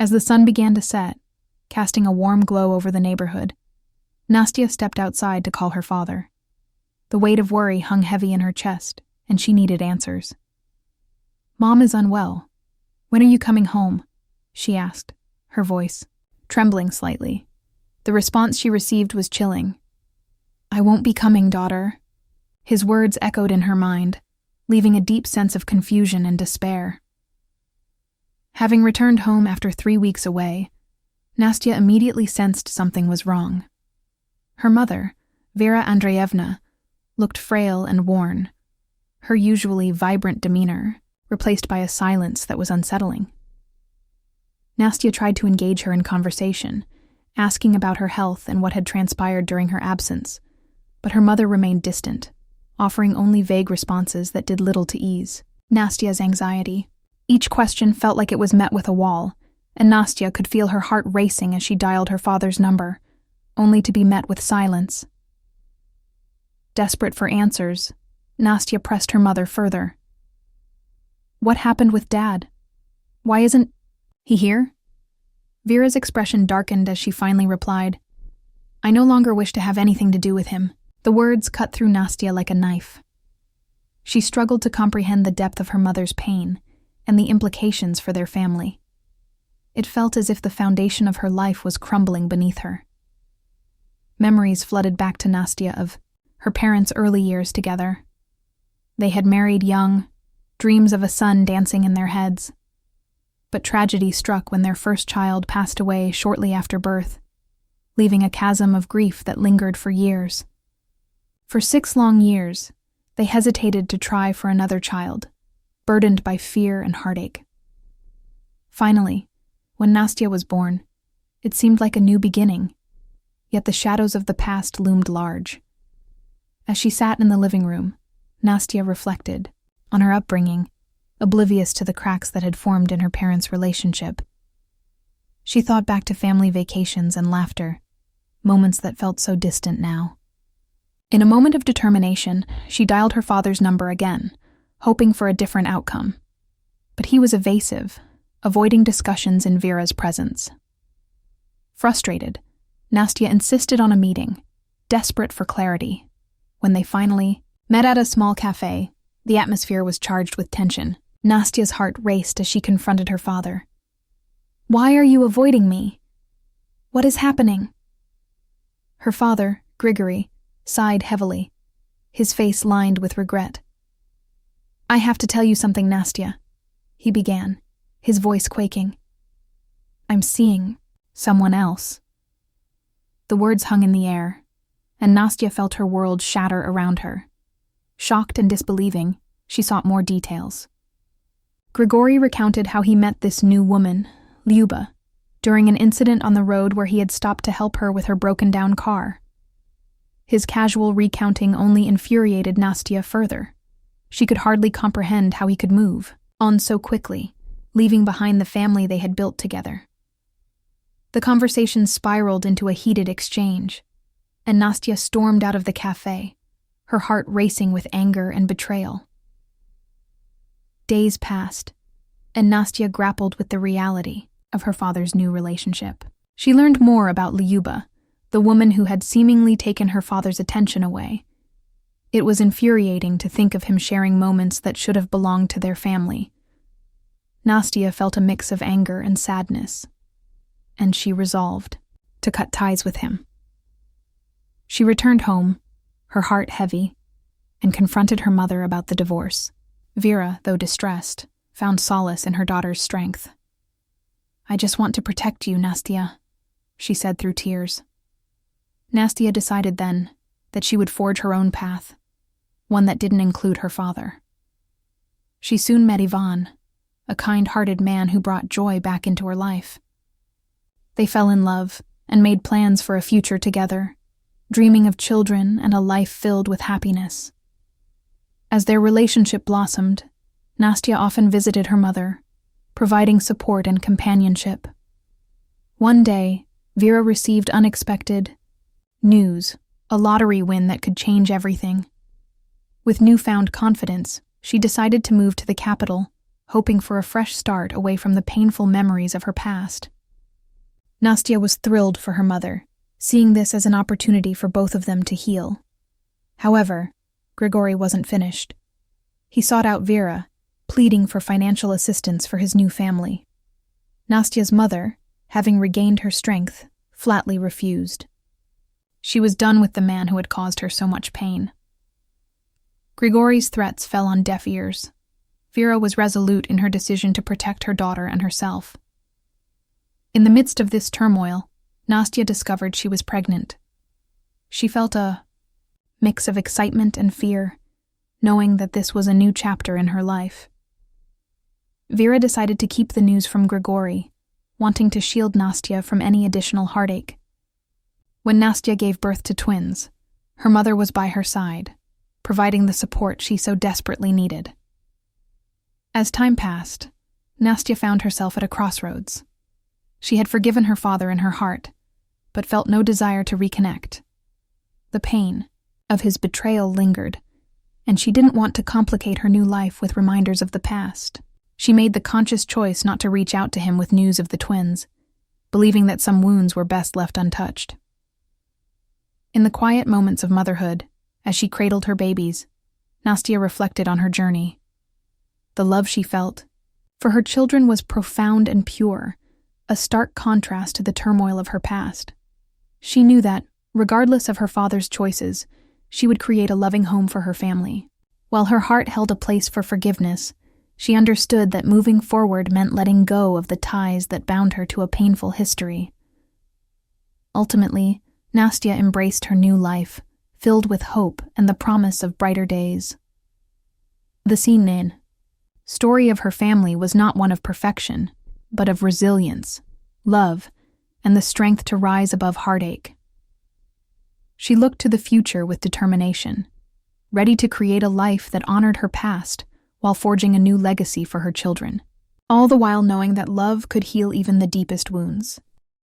As the sun began to set, casting a warm glow over the neighborhood, Nastya stepped outside to call her father. The weight of worry hung heavy in her chest, and she needed answers. "Mom is unwell. When are you coming home?" she asked, her voice trembling slightly. The response she received was chilling. "I won't be coming, daughter." His words echoed in her mind, leaving a deep sense of confusion and despair. Having returned home after 3 weeks away, Nastya immediately sensed something was wrong. Her mother, Vera Andreevna, looked frail and worn, her usually vibrant demeanor replaced by a silence that was unsettling. Nastya tried to engage her in conversation, asking about her health and what had transpired during her absence, but her mother remained distant, offering only vague responses that did little to ease Nastya's anxiety. Each question felt like it was met with a wall, and Nastya could feel her heart racing as she dialed her father's number, only to be met with silence. Desperate for answers, Nastya pressed her mother further. "What happened with Dad? Why isn't he here?" Vera's expression darkened as she finally replied, "I no longer wish to have anything to do with him." The words cut through Nastya like a knife. She struggled to comprehend the depth of her mother's pain and the implications for their family. It felt as if the foundation of her life was crumbling beneath her. Memories flooded back to Nastya of her parents' early years together. They had married young, dreams of a son dancing in their heads. But tragedy struck when their first child passed away shortly after birth, leaving a chasm of grief that lingered for years. For 6 long years, they hesitated to try for another child, burdened by fear and heartache. Finally, when Nastya was born, it seemed like a new beginning, yet the shadows of the past loomed large. As she sat in the living room, Nastya reflected on her upbringing, oblivious to the cracks that had formed in her parents' relationship. She thought back to family vacations and laughter, moments that felt so distant now. In a moment of determination, she dialed her father's number again, hoping for a different outcome. But he was evasive, avoiding discussions in Vera's presence. Frustrated, Nastya insisted on a meeting, desperate for clarity. When they finally met at a small cafe, the atmosphere was charged with tension. Nastya's heart raced as she confronted her father. "Why are you avoiding me? What is happening?" Her father, Grigory, sighed heavily, his face lined with regret. "I have to tell you something, Nastya," he began, his voice quaking. "I'm seeing someone else." The words hung in the air, and Nastya felt her world shatter around her. Shocked and disbelieving, she sought more details. Grigory recounted how he met this new woman, Lyuba, during an incident on the road where he had stopped to help her with her broken-down car. His casual recounting only infuriated Nastya further. She could hardly comprehend how he could move on so quickly, leaving behind the family they had built together. The conversation spiraled into a heated exchange, and Nastya stormed out of the cafe, her heart racing with anger and betrayal. Days passed, and Nastya grappled with the reality of her father's new relationship. She learned more about Lyuba, the woman who had seemingly taken her father's attention away. It was infuriating to think of him sharing moments that should have belonged to their family. Nastya felt a mix of anger and sadness, and she resolved to cut ties with him. She returned home, her heart heavy, and confronted her mother about the divorce. Vera, though distressed, found solace in her daughter's strength. "I just want to protect you, Nastya," she said through tears. Nastya decided then that she would forge her own path, one that didn't include her father. She soon met Ivan, a kind-hearted man who brought joy back into her life. They fell in love and made plans for a future together, dreaming of children and a life filled with happiness. As their relationship blossomed, Nastya often visited her mother, providing support and companionship. One day, Vera received unexpected news, a lottery win that could change everything. With newfound confidence, she decided to move to the capital, hoping for a fresh start away from the painful memories of her past. Nastya was thrilled for her mother, seeing this as an opportunity for both of them to heal. However, Grigory wasn't finished. He sought out Vera, pleading for financial assistance for his new family. Nastya's mother, having regained her strength, flatly refused. She was done with the man who had caused her so much pain. Grigory's threats fell on deaf ears. Vera was resolute in her decision to protect her daughter and herself. In the midst of this turmoil, Nastya discovered she was pregnant. She felt a mix of excitement and fear, knowing that this was a new chapter in her life. Vera decided to keep the news from Grigory, wanting to shield Nastya from any additional heartache. When Nastya gave birth to twins, her mother was by her side, providing the support she so desperately needed. As time passed, Nastya found herself at a crossroads. She had forgiven her father in her heart, but felt no desire to reconnect. The pain of his betrayal lingered, and she didn't want to complicate her new life with reminders of the past. She made the conscious choice not to reach out to him with news of the twins, believing that some wounds were best left untouched. In the quiet moments of motherhood, as she cradled her babies, Nastya reflected on her journey. The love she felt for her children was profound and pure, a stark contrast to the turmoil of her past. She knew that, regardless of her father's choices, she would create a loving home for her family. While her heart held a place for forgiveness, she understood that moving forward meant letting go of the ties that bound her to a painful history. Ultimately, Nastya embraced her new life, filled with hope and the promise of brighter days. The scene story of her family was not one of perfection, but of resilience, love, and the strength to rise above heartache. She looked to the future with determination, ready to create a life that honored her past while forging a new legacy for her children, all the while knowing that love could heal even the deepest wounds.